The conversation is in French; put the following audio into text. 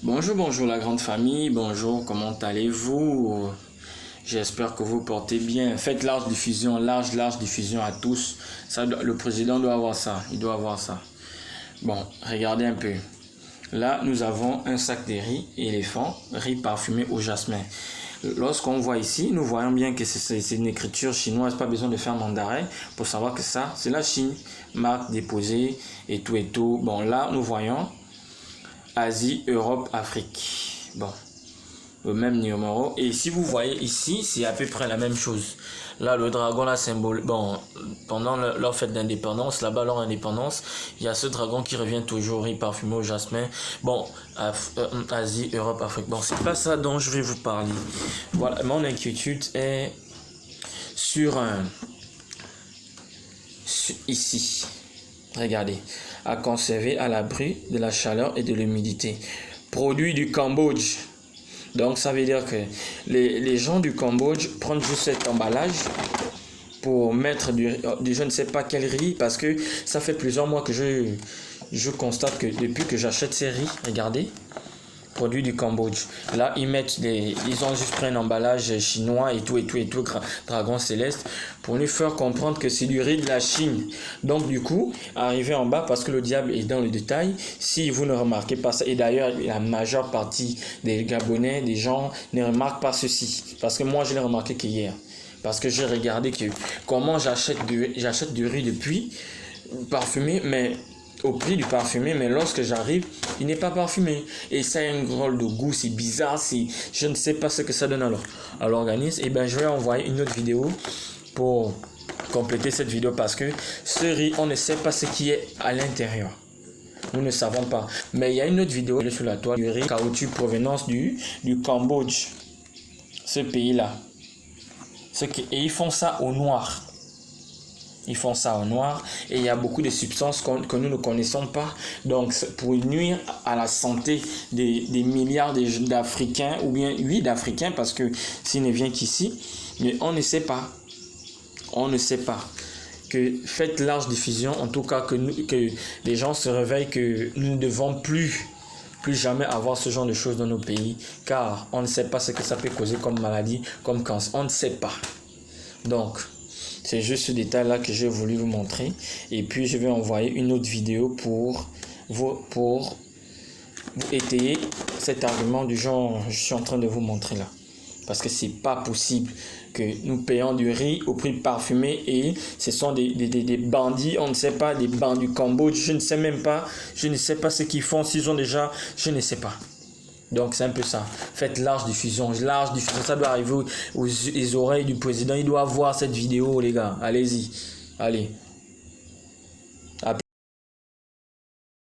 Bonjour, bonjour la grande famille, bonjour, comment allez-vous? J'espère que vous portez bien. Faites large diffusion, large diffusion à tous. Ça, le président doit avoir ça, il doit avoir ça. Bon, regardez un peu. Là, nous avons un sac de riz éléphant, riz parfumé au jasmin. Lorsqu'on voit ici, nous voyons bien que c'est une écriture chinoise, pas besoin de faire mandarin pour savoir que ça, c'est la Chine. Marque déposée et tout et tout. Bon, là, nous voyons Asie, Europe, Afrique. Bon, le même numéro. Et si vous voyez ici, c'est à peu près la même chose. Là, le dragon, la symbole. Bon, pendant leur fête d'indépendance, là-bas, leur indépendance, il y a ce dragon qui revient toujours, riz parfumé au jasmin. Bon, Asie, Europe, Afrique. Bon, c'est pas ça dont je vais vous parler. Voilà, mon inquiétude est sur ici. Regardez, à conserver à l'abri de la chaleur et de l'humidité. Produit du Cambodge. Donc ça veut dire que les gens du Cambodge prennent juste cet emballage pour mettre du je ne sais pas quel riz, parce que ça fait plusieurs mois que je constate que depuis que j'achète ces riz, regardez, produits du Cambodge. Là, ils ont juste pris un emballage chinois et tout, dragon céleste, pour nous faire comprendre que c'est du riz de la Chine. Donc, du coup, arrivé en bas, parce que le diable est dans le détail, si vous ne remarquez pas ça, et d'ailleurs, la majeure partie des Gabonais, des gens, ne remarquent pas ceci. Parce que moi, je l'ai remarqué qu'hier. Parce que j'ai regardé comment j'achète du riz depuis parfumé, mais au prix du parfumé, mais lorsque j'arrive, il n'est pas parfumé. Et ça a un drôle de goût, c'est bizarre, je ne sais pas ce que ça donne à l'organisme. Et bien, je vais envoyer une autre vidéo pour compléter cette vidéo, parce que ce riz, on ne sait pas ce qui est à l'intérieur. Nous ne savons pas. Mais il y a une autre vidéo sur la toile du riz caoutchouc provenance du Cambodge. Ce pays-là. Et ils font ça au noir. Ils font ça au noir et il y a beaucoup de substances que nous ne connaissons pas. Donc, pour nuire à la santé des milliards d'Africains, ou bien oui d'Africains, parce que s'il ne vient qu'ici, mais on ne sait pas. On ne sait pas. Que faites large diffusion, en tout cas que les gens se réveillent, que nous ne devons plus jamais avoir ce genre de choses dans nos pays, car on ne sait pas ce que ça peut causer comme maladie, comme cancer. On ne sait pas. Donc, c'est juste ce détail-là que j'ai voulu vous montrer. Et puis, je vais envoyer une autre vidéo pour vous étayer cet argument du genre je suis en train de vous montrer là. Parce que c'est pas possible que nous payons du riz au prix parfumé et ce sont des bandits, on ne sait pas, des bandits du Cambodge, je ne sais pas ce qu'ils font, s'ils ont déjà, je ne sais pas. Donc c'est un peu ça. Faites large diffusion, ça doit arriver aux oreilles du président, il doit voir cette vidéo les gars, allez-y, allez.